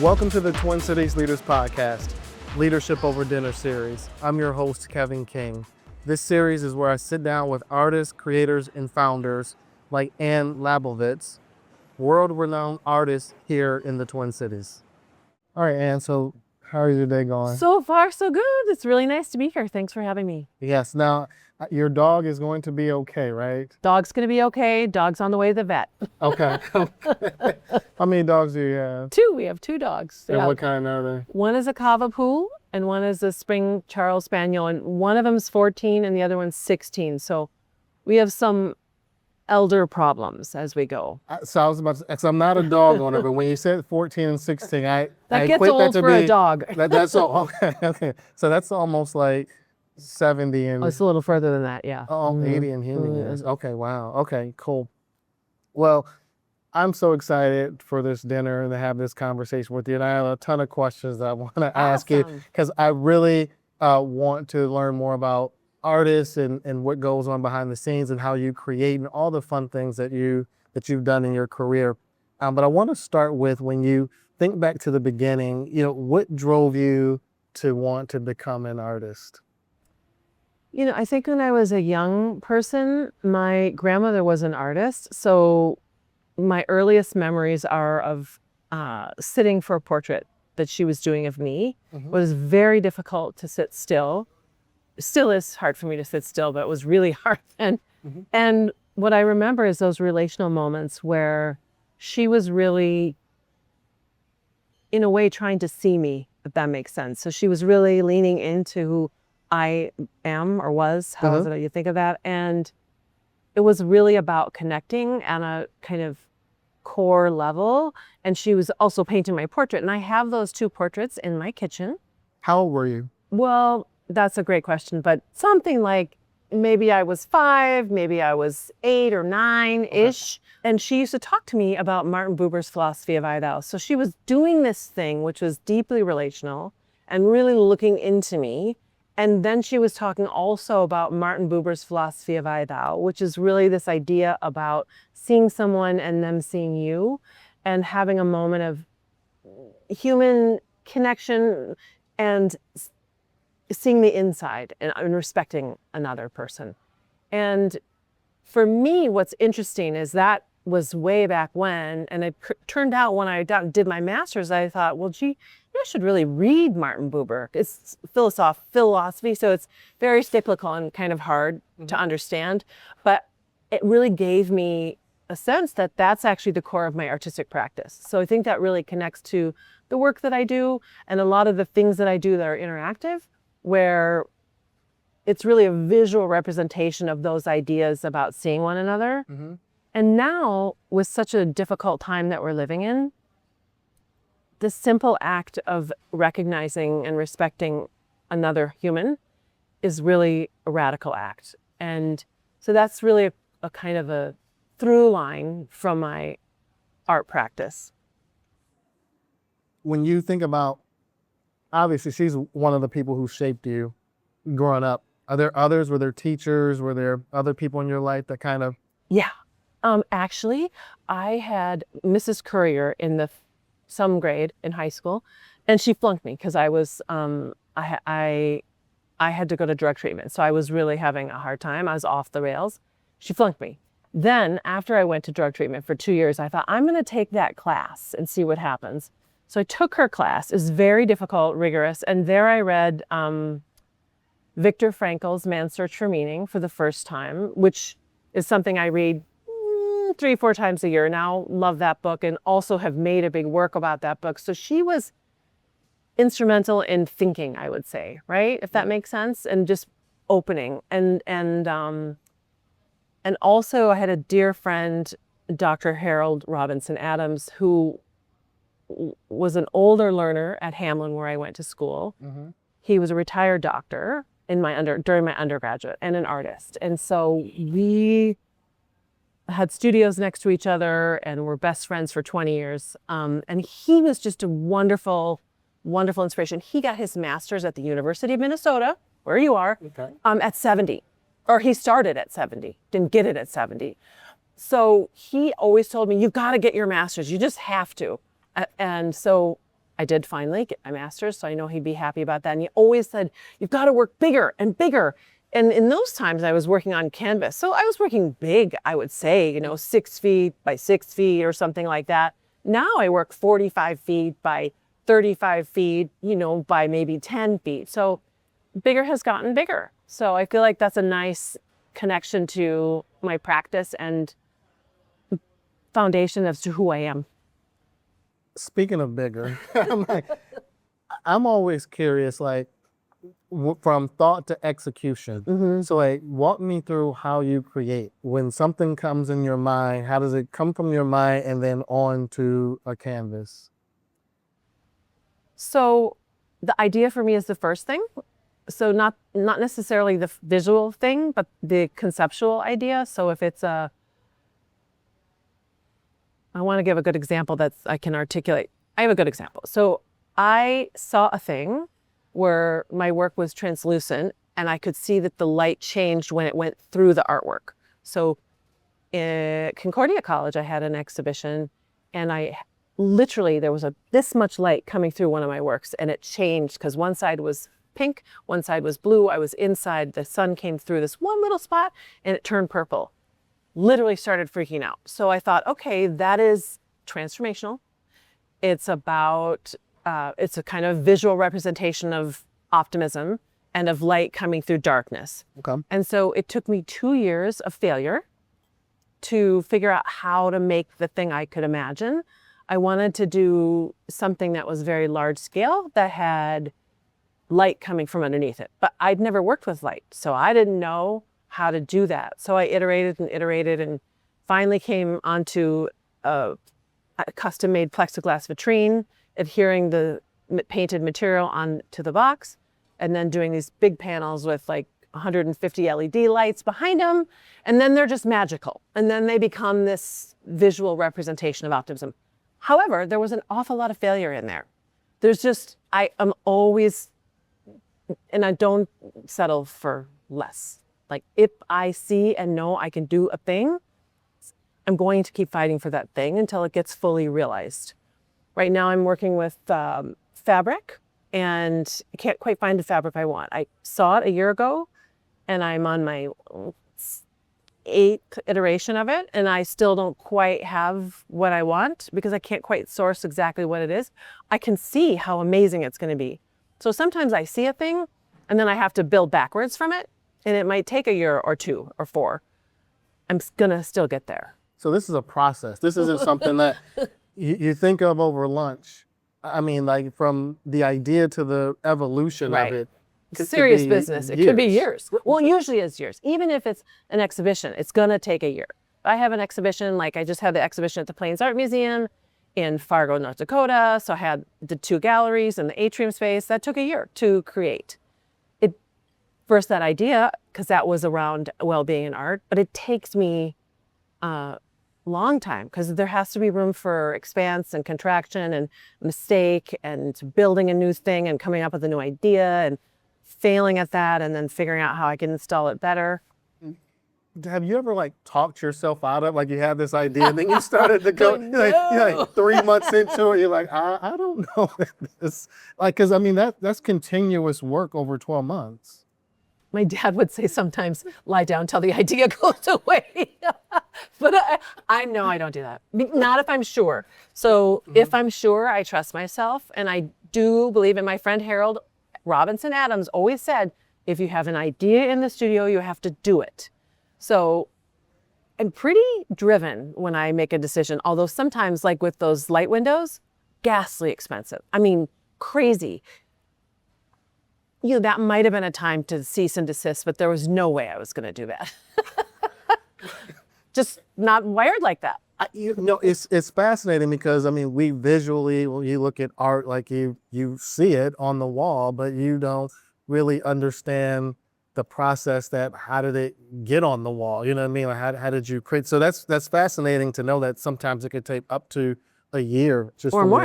Welcome to the Twin Cities Leaders Podcast, Leadership Over Dinner series. I'm your host, Kevin King. This series is where I sit down with artists, creators, and founders like Ann Labovitz, world-renowned artist here in the Twin Cities. All right, Ann, so how is your day going? So far, so good. It's really nice to be here. Thanks for having me. Yes, now your dog is going to be okay, right? Dog's going to be okay. Dog's on the way to the vet. Okay. How many dogs do you have? Two. We have two dogs. And what kind are they? One is a Cavapoo and one is a Spring Charles Spaniel. And one of them's 14 and the other one's 16. So we have some elder problems as we go. So I was about to, because I'm not a dog owner, but when you said 14 and 16, I gets equate old that to for be, a dog. That's all. Okay. So that's almost like 70 and It's a little further than that, yeah. 80 in human years. Okay, wow. Okay, cool. Well, I'm so excited for this dinner and to have this conversation with you. And I have a ton of questions that I want to ask you because I really want to learn more about artists and what goes on behind the scenes and how you create and all the fun things that you've done in your career. But I want to start with when you think back to the beginning, what drove you to want to become an artist? I think when I was a young person, my grandmother was an artist. So my earliest memories are of sitting for a portrait that she was doing of me. It was very difficult to sit still. Still is hard for me to sit still, but it was really hard then. And what I remember is those relational moments where she was really, in a way, trying to see me, if that makes sense. So she was really leaning into who I am or was, however you think of that. And it was really about connecting on a kind of core level. And she was also painting my portrait. And I have those two portraits in my kitchen. How old were you? Well, that's a great question, but something like maybe I was 5, maybe I was 8 or 9-ish. Okay. And she used to talk to me about Martin Buber's philosophy of EaTo. So she was doing this thing, which was deeply relational and really looking into me. And then she was talking also about Martin Buber's philosophy of EaTo, which is really this idea about seeing someone and them seeing you and having a moment of human connection and seeing the inside and respecting another person. And for me, what's interesting is that was way back when, and it turned out when I did my master's, I thought, well, gee, I should really read Martin Buber. It's philosophy, so it's very cyclical and kind of hard to understand, but it really gave me a sense that that's actually the core of my artistic practice. So I think that really connects to the work that I do and a lot of the things that I do that are interactive, where it's really a visual representation of those ideas about seeing one another. And now, with such a difficult time that we're living in, the simple act of recognizing and respecting another human is really a radical act. And so that's really a kind of a through line from my art practice. When you think about, obviously, she's one of the people who shaped you growing up. Are there others? Were there teachers? Were there other people in your life that kind of? Yeah. Actually, I had Mrs. Courier in some grade in high school, and she flunked me because I was, I had to go to drug treatment. So I was really having a hard time. I was off the rails. She flunked me. Then after I went to drug treatment for 2 years, I thought, I'm going to take that class and see what happens. So I took her class. It was very difficult, rigorous. And there I read Viktor Frankl's Man's Search for Meaning for the first time, which is something I read 3-4 times a year now. Love that book and also have made a big work about that book. So she was instrumental in thinking, I would say, right? If that makes sense, and just opening. And also I had a dear friend, Dr. Harold Robinson Adams, who was an older learner at Hamlin where I went to school. He was a retired doctor during my undergraduate and an artist. And so we had studios next to each other and were best friends for 20 years. And he was just a wonderful, wonderful inspiration. He got his master's at the University of Minnesota, where you are, at 70. Or he started at 70, didn't get it at 70. So he always told me, you've got to get your master's. You just have to. And so I did finally get my master's, so I know he'd be happy about that. And he always said, you've got to work bigger and bigger. And in those times I was working on canvas. So I was working big, I would say, 6 feet by 6 feet or something like that. Now I work 45 feet by 35 feet, by maybe 10 feet. So bigger has gotten bigger. So I feel like that's a nice connection to my practice and foundation as to who I am. Speaking of bigger, I'm always curious, like from thought to execution. So like, walk me through how you create. When something comes in your mind, how does it come from your mind and then on to a canvas? So the idea for me is the first thing. So not necessarily the visual thing, but the conceptual idea. So if it's I want to give a good example that I can articulate. I have a good example. So I saw a thing where my work was translucent and I could see that the light changed when it went through the artwork. So at Concordia College, I had an exhibition and there was this much light coming through one of my works and it changed because one side was pink, one side was blue. I was inside, the sun came through this one little spot and it turned purple. Literally started freaking out. So I thought, okay, that is transformational. It's about, it's a kind of visual representation of optimism and of light coming through darkness. Okay. And so it took me 2 years of failure to figure out how to make the thing I could imagine. I wanted to do something that was very large scale that had light coming from underneath it, but I'd never worked with light. So I didn't know how to do that. So I iterated and finally came onto a custom-made plexiglass vitrine, adhering the painted material onto the box, and then doing these big panels with like 150 LED lights behind them. And then they're just magical. And then they become this visual representation of optimism. However, there was an awful lot of failure in there. I am always, and I don't settle for less. Like if I see and know I can do a thing, I'm going to keep fighting for that thing until it gets fully realized. Right now I'm working with fabric and I can't quite find the fabric I want. I saw it a year ago and I'm on my 8th iteration of it and I still don't quite have what I want because I can't quite source exactly what it is. I can see how amazing it's going to be. So sometimes I see a thing and then I have to build backwards from it. And it might take a year or 2 or 4. I'm gonna still get there. So this is a process. This isn't something that you think of over lunch. I mean, like from the idea to the evolution of it. Serious business. It could be years. Well, usually it's years. Even if it's an exhibition, it's gonna take a year. I have an exhibition, like I just had the exhibition at the Plains Art Museum in Fargo, North Dakota. So I had the 2 galleries and the atrium space. That took a year to create. First that idea, because that was around well-being and art, but it takes me a long time because there has to be room for expanse and contraction and mistake and building a new thing and coming up with a new idea and failing at that and then figuring out how I can install it better. Have you ever like talked yourself out of like you had this idea and then you started to go you're like 3 months into it, you're like, I don't know this, like, because I mean that's continuous work over 12 months. My dad would say sometimes, lie down till the idea goes away. But I know I don't do that. Not if I'm sure. So if I'm sure, I trust myself. And I do believe in my friend Harold Robinson Adams always said, if you have an idea in the studio, you have to do it. So I'm pretty driven when I make a decision. Although sometimes like with those light windows, ghastly expensive. I mean, crazy. That might have been a time to cease and desist, but there was no way I was going to do that. Just not wired like that. It's fascinating because I mean, we visually, when you look at art, like you see it on the wall, but you don't really understand the process that how did it get on the wall? You know what I mean? Like how did you create? So that's fascinating to know that sometimes it could take up to a year just or more.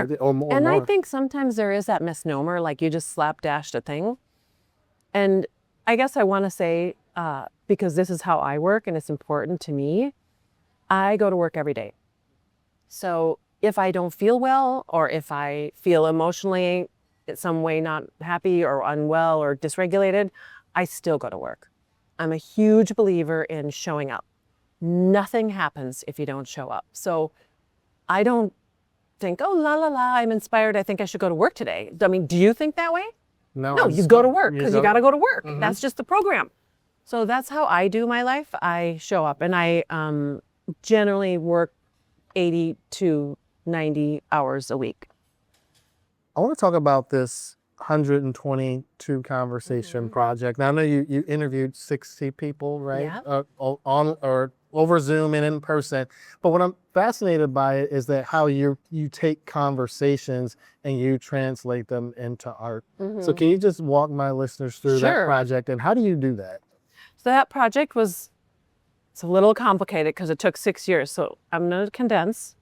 And I think sometimes there is that misnomer, like you just slapdashed a thing. And I guess I want to say, because this is how I work and it's important to me, I go to work every day. So if I don't feel well, or if I feel emotionally in some way not happy or unwell or dysregulated, I still go to work. I'm a huge believer in showing up. Nothing happens if you don't show up. So I don't think, oh, la, la, la, I'm inspired. I think I should go to work today. I mean, do you think that way? No, you go to work because you got to go to work. That's just the program. So that's how I do my life. I show up, and I generally work 80 to 90 hours a week. I want to talk about this 122 conversation project. Now, I know you interviewed 60 people, right? Yeah. On or over Zoom and in person. But what I'm fascinated by it is that how you take conversations and you translate them into art. So can you just walk my listeners through that project, and how do you do that? So that project it's a little complicated because it took 6 years. So I'm going to condense.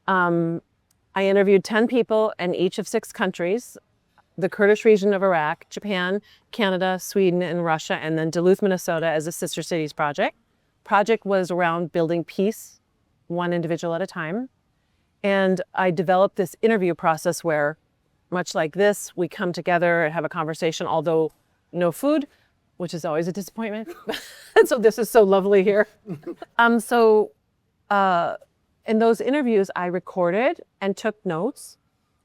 I interviewed 10 people in each of 6 countries: the Kurdish region of Iraq, Japan, Canada, Sweden, and Russia, and then Duluth, Minnesota as a Sister Cities project. Project was around building peace, one individual at a time. And I developed this interview process where, much like this, we come together and have a conversation, although no food, which is always a disappointment. And so this is so lovely here. In those interviews, I recorded and took notes,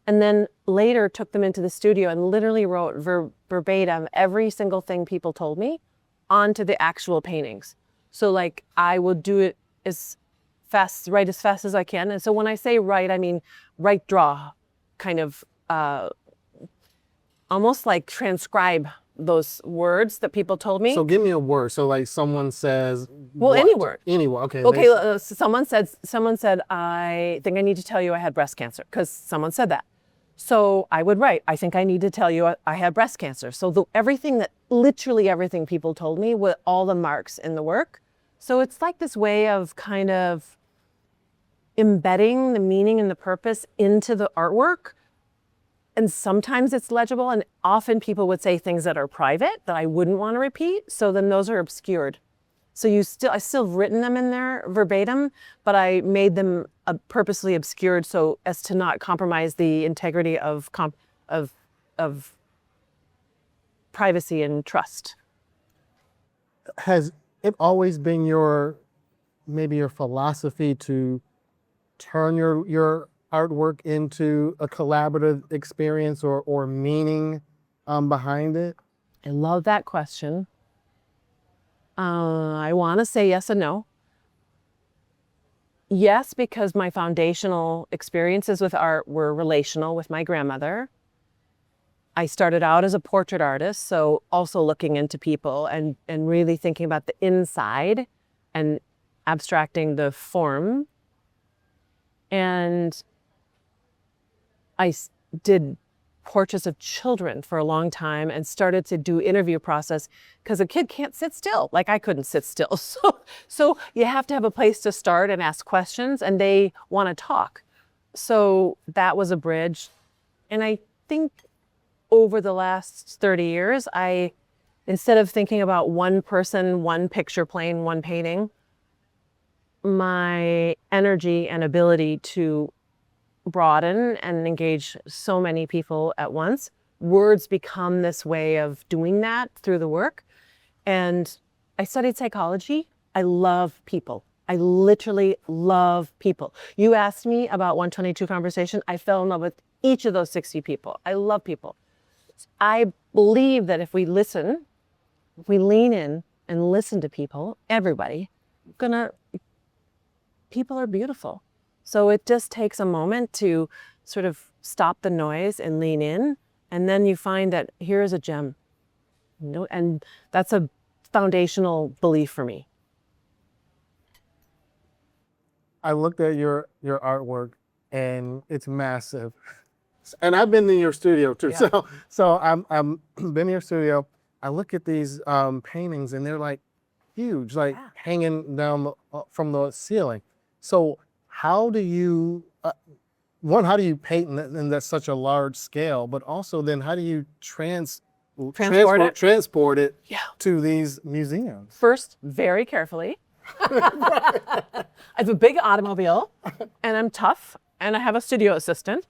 and then later took them into the studio and literally wrote verbatim every single thing people told me onto the actual paintings. So like I will do it write as fast as I can. And so when I say write, I mean write, draw, kind of almost like transcribe those words that people told me. So give me a word. So like someone says, well, what? any word. Any word. Okay. Okay. Someone said, I think I need to tell you I had breast cancer, because someone said that. So I would write, I think I need to tell you I had breast cancer. So literally everything people told me, with all the marks in the work. So it's like this way of kind of embedding the meaning and the purpose into the artwork. And sometimes it's legible, and often people would say things that are private that I wouldn't want to repeat. So then those are obscured. So I still written them in there verbatim, but I made them purposely obscured so as to not compromise the integrity of privacy and trust. Has it always been your philosophy to turn your artwork into a collaborative experience or meaning behind it? I love that question. I want to say yes and no. Yes, because my foundational experiences with art were relational with my grandmother. I started out as a portrait artist, so also looking into people and really thinking about the inside and abstracting the form. And I did portraits of children for a long time and started to do interview process because a kid can't sit still. Like I couldn't sit still. So you have to have a place to start and ask questions, and they want to talk. So that was a bridge. And I think over the last 30 years, instead of thinking about one person, one picture plane, one painting, my energy and ability to broaden and engage so many people at once, words become this way of doing that through the work. And I studied psychology. I love people. I literally love people. You asked me about 122 Conversation. I fell in love with each of those 60 people. I love people. I believe that if we lean in and listen to people, everybody, people are beautiful. So it just takes a moment to sort of stop the noise and lean in, and then you find that here is a gem. And that's a foundational belief for me. I looked at your artwork, and it's massive. And I've been in your studio too. Yeah. So I'm been in your studio. I look at these paintings, and they're like huge, like hanging down from the ceiling. So how do you, how do you paint in that such a large scale, but also then how do you transport it to these museums? First, very carefully. I have a big automobile, and I'm tough, and I have a studio assistant.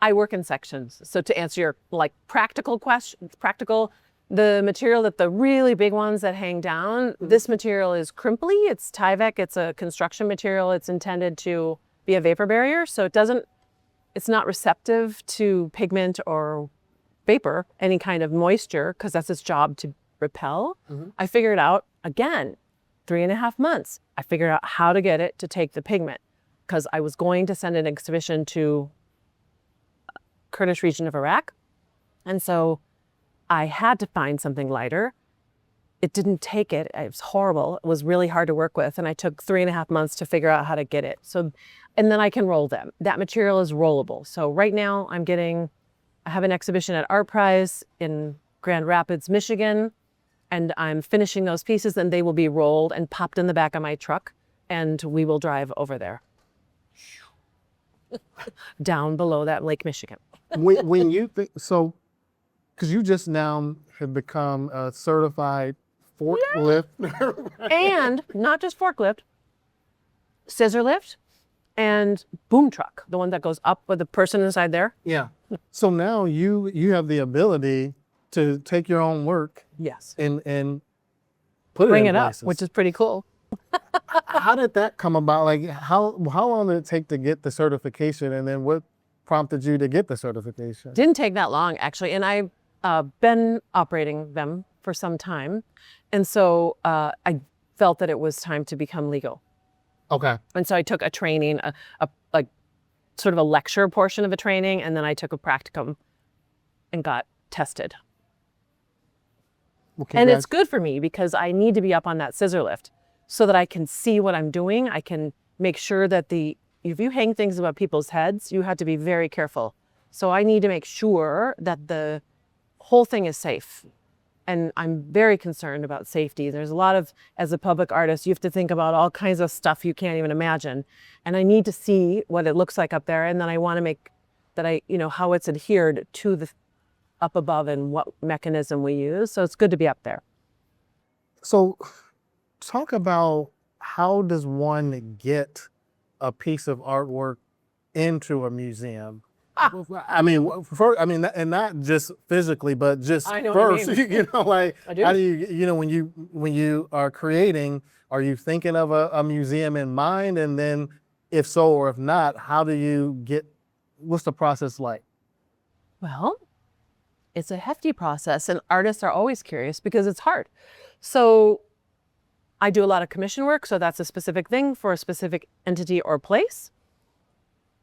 I work in sections. So to answer your like practical questions, the material that the really big ones that hang down, this material is crimply. It's Tyvek. It's a construction material. It's intended to be a vapor barrier. So it's not receptive to pigment or vapor, any kind of moisture, because that's its job to repel. I figured out, again, 3.5 months. I figured out how to get it to take the pigment, because I was going to send an exhibition to Kurdish region of Iraq. And so I had to find something lighter. It didn't take it. It was horrible. It was really hard to work with. And I took 3.5 months to figure out how to get it. So, and then I can roll them. That material is rollable. So right now I have an exhibition at Art Prize in Grand Rapids, Michigan, and I'm finishing those pieces, and they will be rolled and popped in the back of my truck, and we will drive over there. Down below that Lake Michigan. when you think, so, because you just now have become a certified forklift. And not just forklift, scissor lift and boom truck, the one that goes up with the person inside there. Yeah. So now you have the ability to take your own work. Yes. And put Bring it in it up, places. which is pretty cool. How did that come about? Like how long did it take to get the certification, and then what prompted you to get the certification? Didn't take that long, actually. And I've been operating them for some time. And so I felt that it was time to become legal. Okay. And so I took a training, like sort of a lecture portion of a training, and then I took a practicum and got tested. Well, and it's good for me because I need to be up on that scissor lift so that I can see what I'm doing. I can make sure that if you hang things above people's heads, you have to be very careful. So I need to make sure that the whole thing is safe. And I'm very concerned about safety. There's a lot of, as a public artist, you have to think about all kinds of stuff you can't even imagine. And I need to see what it looks like up there. And then I want to make that how it's adhered to the up above and what mechanism we use. So it's good to be up there. So talk about, how does one get a piece of artwork into a museum? I mean, and not just physically, but just first, like, how do you, when you are creating, are you thinking of a museum in mind? And then if so, or if not, how do you what's the process like? Well, it's a hefty process, and artists are always curious because it's hard. So I do a lot of commission work. So that's a specific thing for a specific entity or place.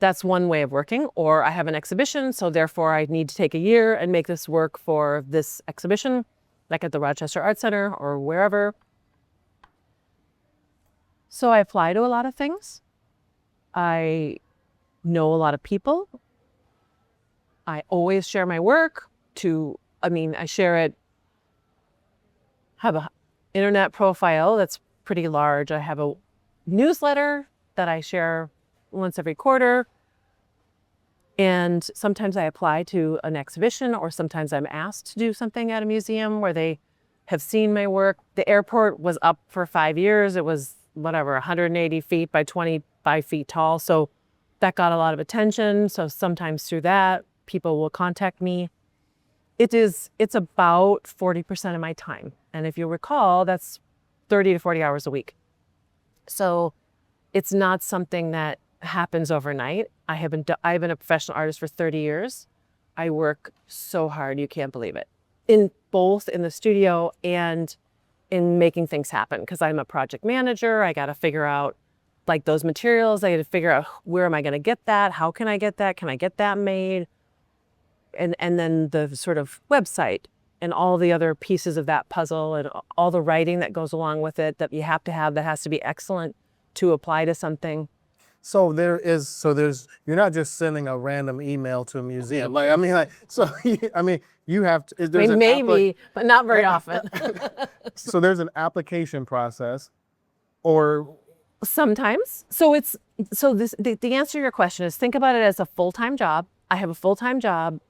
That's one way of working. Or I have an exhibition, so therefore I need to take a year and make this work for this exhibition, like at the Rochester Art Center or wherever. So I apply to a lot of things. I know a lot of people. I always share my work I share it, have an internet profile that's pretty large. I have a newsletter that I share once every quarter. And sometimes I apply to an exhibition, or sometimes I'm asked to do something at a museum where they have seen my work. The airport was up for 5 years. It was 180 feet by 25 feet tall. So that got a lot of attention. So sometimes through that, people will contact me. It's about 40% of my time. And if you recall, that's 30 to 40 hours a week. So it's not something that happens overnight. I've been a professional artist for 30 years. I work so hard, you can't believe it. Both in the studio and in making things happen, because I'm a project manager. I got to figure out like those materials. I got to figure out, where am I going to get that? How can I get that? Can I get that made? And then the sort of website and all the other pieces of that puzzle and all the writing that goes along with it that you have to have, that has to be excellent to apply to something. So you're not just sending a random email to a museum. You have to, maybe, but not very often. So there's an application process, or sometimes. The answer to your question is, think about it as a full-time job. I have a full-time job,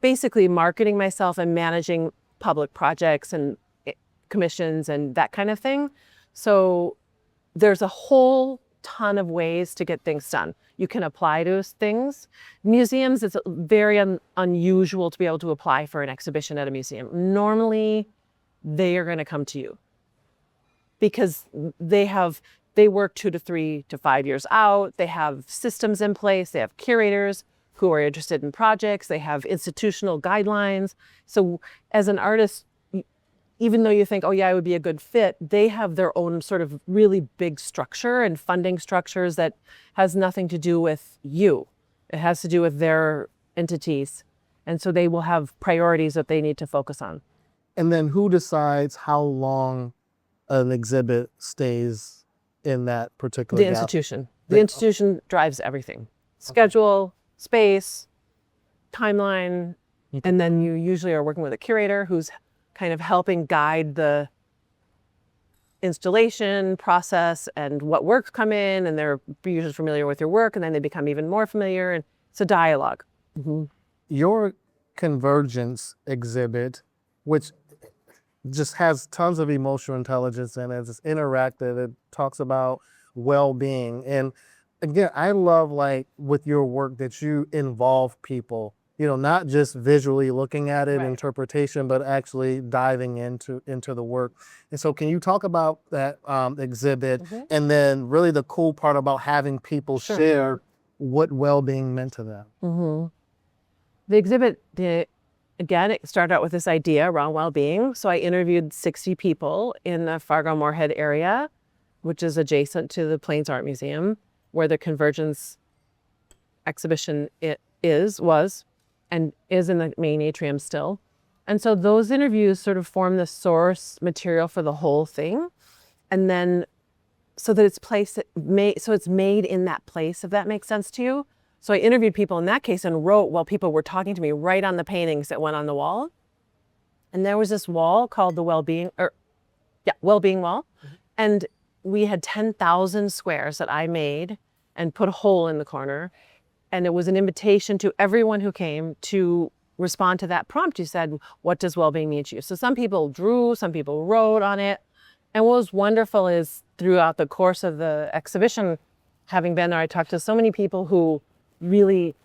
basically marketing myself and managing public projects and commissions and that kind of thing. So there's a whole ton of ways to get things done. You can apply to things. Museums, it's very unusual to be able to apply for an exhibition at a museum. Normally, they are going to come to you because they work 2 to 3 to 5 years out. They have systems in place. They have curators who are interested in projects. They have institutional guidelines. So as an artist, even though you think, oh yeah, I would be a good fit, they have their own sort of really big structure and funding structures that has nothing to do with you. It has to do with their entities. And so they will have priorities that they need to focus on. And then who decides how long an exhibit stays in that particular The institution. The institution drives everything. Schedule, space, timeline, and then you usually are working with a curator who's kind of helping guide the installation process and what works come in, and they're usually familiar with your work, and then they become even more familiar, and it's a dialogue. Mm-hmm. Your Convergence exhibit, which just has tons of emotional intelligence in it, it's interactive, it talks about well-being. And again, I love like with your work that you involve people, you know, not just visually looking at it, interpretation, but actually diving into the work. And so can you talk about that exhibit and then really the cool part about having people share what well-being meant to them? Mm-hmm. The exhibit, again, it started out with this idea around well-being. So I interviewed 60 people in the Fargo-Moorhead area, which is adjacent to the Plains Art Museum, where the Convergence exhibition was and is in the main atrium still. And so those interviews sort of form the source material for the whole thing. And then so that it's made in that place, if that makes sense to you. So I interviewed people in that case and wrote while people were talking to me right on the paintings that went on the wall. And there was this wall called the Well-Being Wall. Mm-hmm. And we had 10,000 squares that I made and put a hole in the corner. And it was an invitation to everyone who came to respond to that prompt. You said, what does well-being mean to you? So some people drew, some people wrote on it. And what was wonderful is throughout the course of the exhibition, having been there, I talked to so many people who really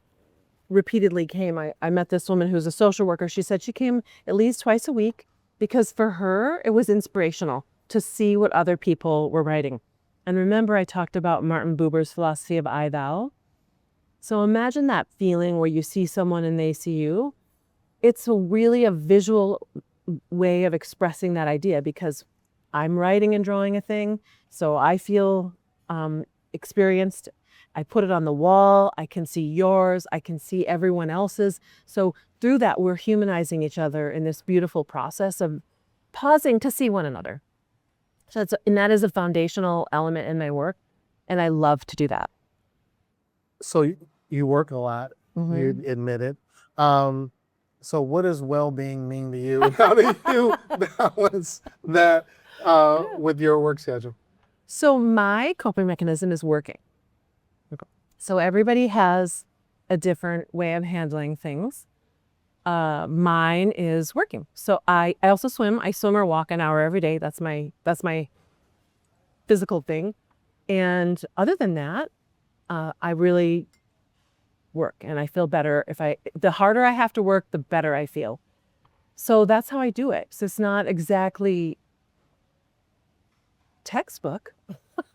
repeatedly came. I met this woman who's a social worker. She said she came at least twice a week because for her, it was inspirational to see what other people were writing. And remember, I talked about Martin Buber's philosophy of I, thou. So imagine that feeling where you see someone and they see you. It's really a visual way of expressing that idea because I'm writing and drawing a thing. So I feel experienced. I put it on the wall. I can see yours. I can see everyone else's. So through that, we're humanizing each other in this beautiful process of pausing to see one another. So and that is a foundational element in my work. And I love to do that. So you work a lot, you admit it. So what does well-being mean to you? How do you balance that with your work schedule? So my coping mechanism is working. Okay. So everybody has a different way of handling things. Mine is working. So I also swim. I swim or walk an hour every day. That's my physical thing. And other than that, I really work and I feel better. The harder I have to work, the better I feel. So that's how I do it. So it's not exactly textbook,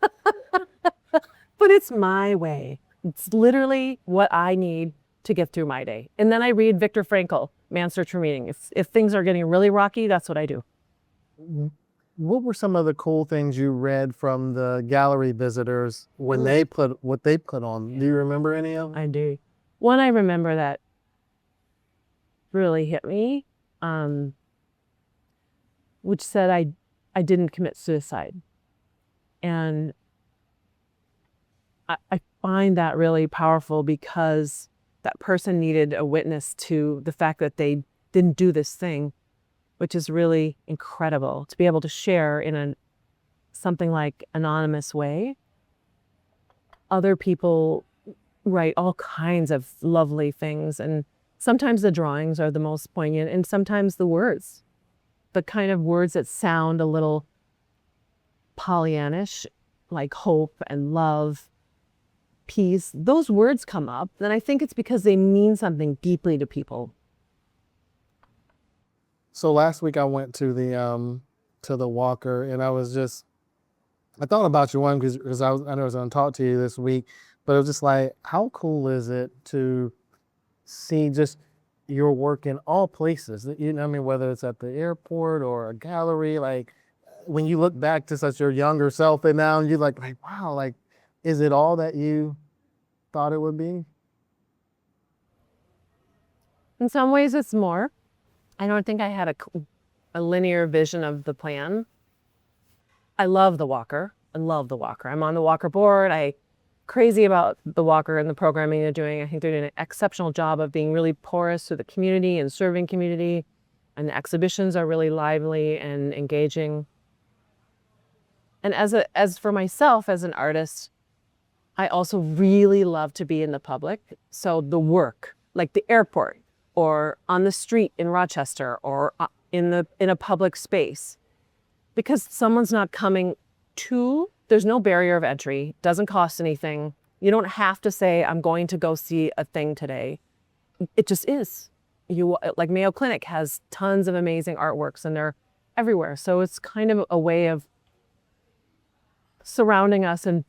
but it's my way. It's literally what I need to get through my day. And then I read Viktor Frankl, Man's Search for Meaning. If things are getting really rocky, that's what I do. What were some of the cool things you read from the gallery visitors when they put what they put on? Do you remember any of them? I do. One I remember that really hit me, which said I didn't commit suicide. And I find that really powerful because that person needed a witness to the fact that they didn't do this thing, which is really incredible to be able to share in something like anonymous way. Other people write all kinds of lovely things, and sometimes the drawings are the most poignant, and sometimes the words, the kind of words that sound a little Pollyannish, like hope and love, peace, those words come up, then I think it's because they mean something deeply to people. So last week I went to the Walker, and I thought about you one because I know I was going to talk to you this week, but it was just like, how cool is it to see just your work in all places? You know, I mean, whether it's at the airport or a gallery, like when you look back to such your younger self, and now you're like, wow, like, is it all that you thought it would be? In some ways, it's more. I don't think I had a linear vision of the plan. I love the Walker. I love the Walker. I'm on the Walker board. I'm crazy about the Walker and the programming they're doing. I think they're doing an exceptional job of being really porous to the community and serving community. And the exhibitions are really lively and engaging. And as for myself as an artist, I also really love to be in the public. So the work, like the airport, or on the street in Rochester, or in a public space, because someone's not coming to, there's no barrier of entry, doesn't cost anything. You don't have to say, I'm going to go see a thing today. It just is. Like Mayo Clinic has tons of amazing artworks and they're everywhere. So it's kind of a way of surrounding us and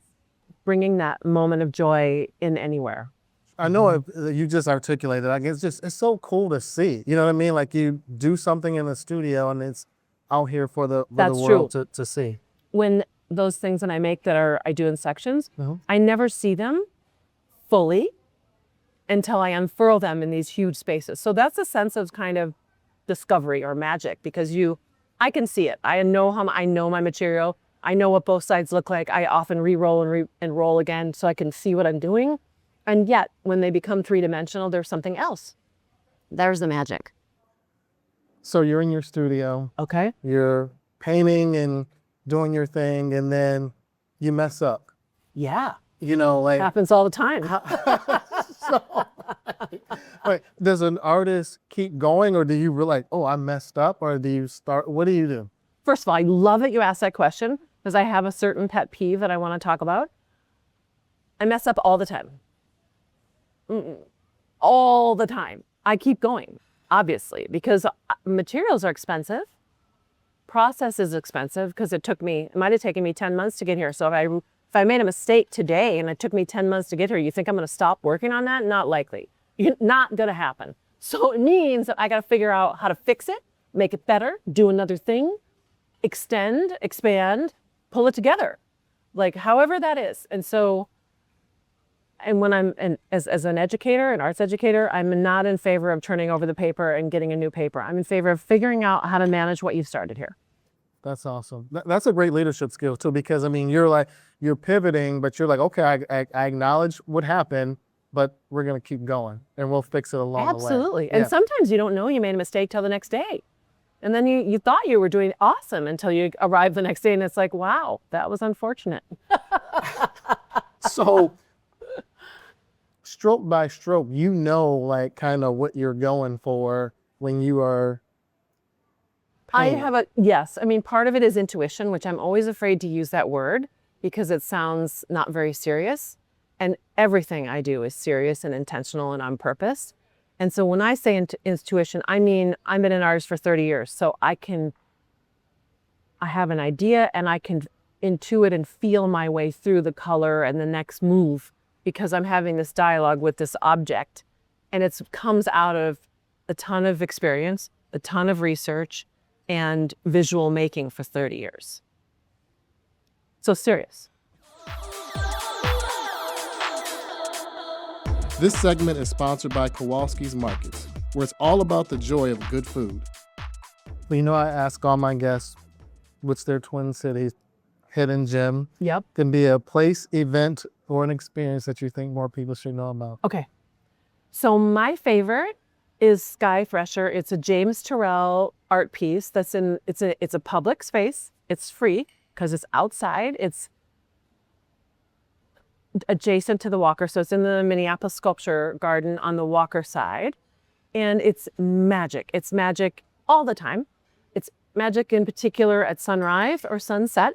bringing that moment of joy in anywhere. I know you just articulated. Like it's so cool to see. You know what I mean? Like you do something in the studio and it's out here for the world to see. When those things that I make that I do in sections, I never see them fully until I unfurl them in these huge spaces. So that's a sense of kind of discovery or magic, because I can see it. I know my material. I know what both sides look like. I often re-roll and roll again so I can see what I'm doing. And yet, when they become three-dimensional, there's something else. There's the magic. So you're in your studio. Okay. You're painting and doing your thing, and then you mess up. Yeah. You know, like happens all the time. Wait, does an artist keep going, or do you realize, oh, I messed up, or do you start? What do you do? First of all, I love that you asked that question, because I have a certain pet peeve that I want to talk about. I mess up all the time. All the time. I keep going, obviously, because materials are expensive. Process is expensive, because it might have taken me 10 months to get here. So if I made a mistake today and it took me 10 months to get here, you think I'm going to stop working on that? Not likely. Not going to happen. So it means that I got to figure out how to fix it, make it better, do another thing, extend, expand, pull it together, like however that is. And when as an educator, an arts educator, I'm not in favor of turning over the paper and getting a new paper. I'm in favor of figuring out how to manage what you've started here. That's awesome. That's a great leadership skill too, because I mean, you're pivoting, but you're like, okay, I acknowledge what happened, but we're going to keep going and we'll fix it along the way. Absolutely. And sometimes you don't know you made a mistake till the next day. And then you thought you were doing awesome until you arrive the next day and it's like, wow, that was unfortunate. So stroke by stroke, you know, like kind of what you're going for when you are painting. Yes. I mean, part of it is intuition, which I'm always afraid to use that word because it sounds not very serious. And everything I do is serious and intentional and on purpose. And so when I say intuition, I mean, I've been an artist for 30 years. So I have an idea and I can intuit and feel my way through the color and the next move, because I'm having this dialogue with this object, and it comes out of a ton of experience, a ton of research, and visual making for 30 years. So serious. This segment is sponsored by Kowalski's Markets, where it's all about the joy of good food. Well, you know, I ask all my guests, what's their Twin Cities hidden gem? Yep. Can be a place, event, or an experience that you think more people should know about. Okay. So my favorite is Sky Fresher. It's a James Turrell art piece it's a public space. It's free because it's outside. It's adjacent to the Walker. So it's in the Minneapolis Sculpture Garden on the Walker side. And it's magic. It's magic all the time. It's magic in particular at sunrise or sunset.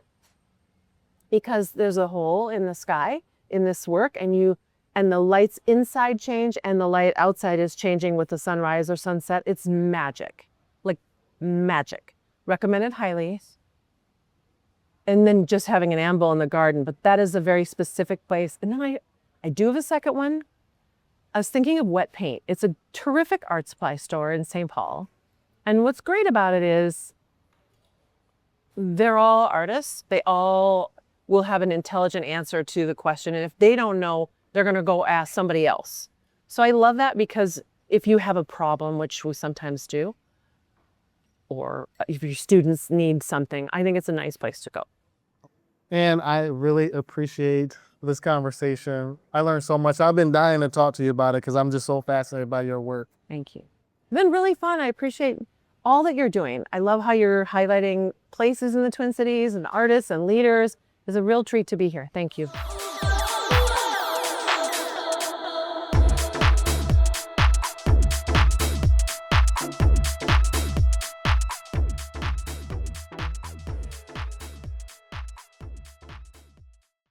because there's a hole in the sky in this work, and the lights inside change and the light outside is changing with the sunrise or sunset. It's magic, like magic. Recommended highly. And then just having an amble in the garden, but that is a very specific place. And then I do have a second one. I was thinking of wet paint. It's a terrific art supply store in St. Paul. And what's great about it is they're all artists. They all will have an intelligent answer to the question. And if they don't know, they're going to go ask somebody else. So I love that, because if you have a problem, which we sometimes do, or if your students need something, I think it's a nice place to go. And I really appreciate this conversation. I learned so much. I've been dying to talk to you about it because I'm just so fascinated by your work. Thank you. It's been really fun. I appreciate all that you're doing. I love how you're highlighting places in the Twin Cities and artists and leaders. It's a real treat to be here. Thank you.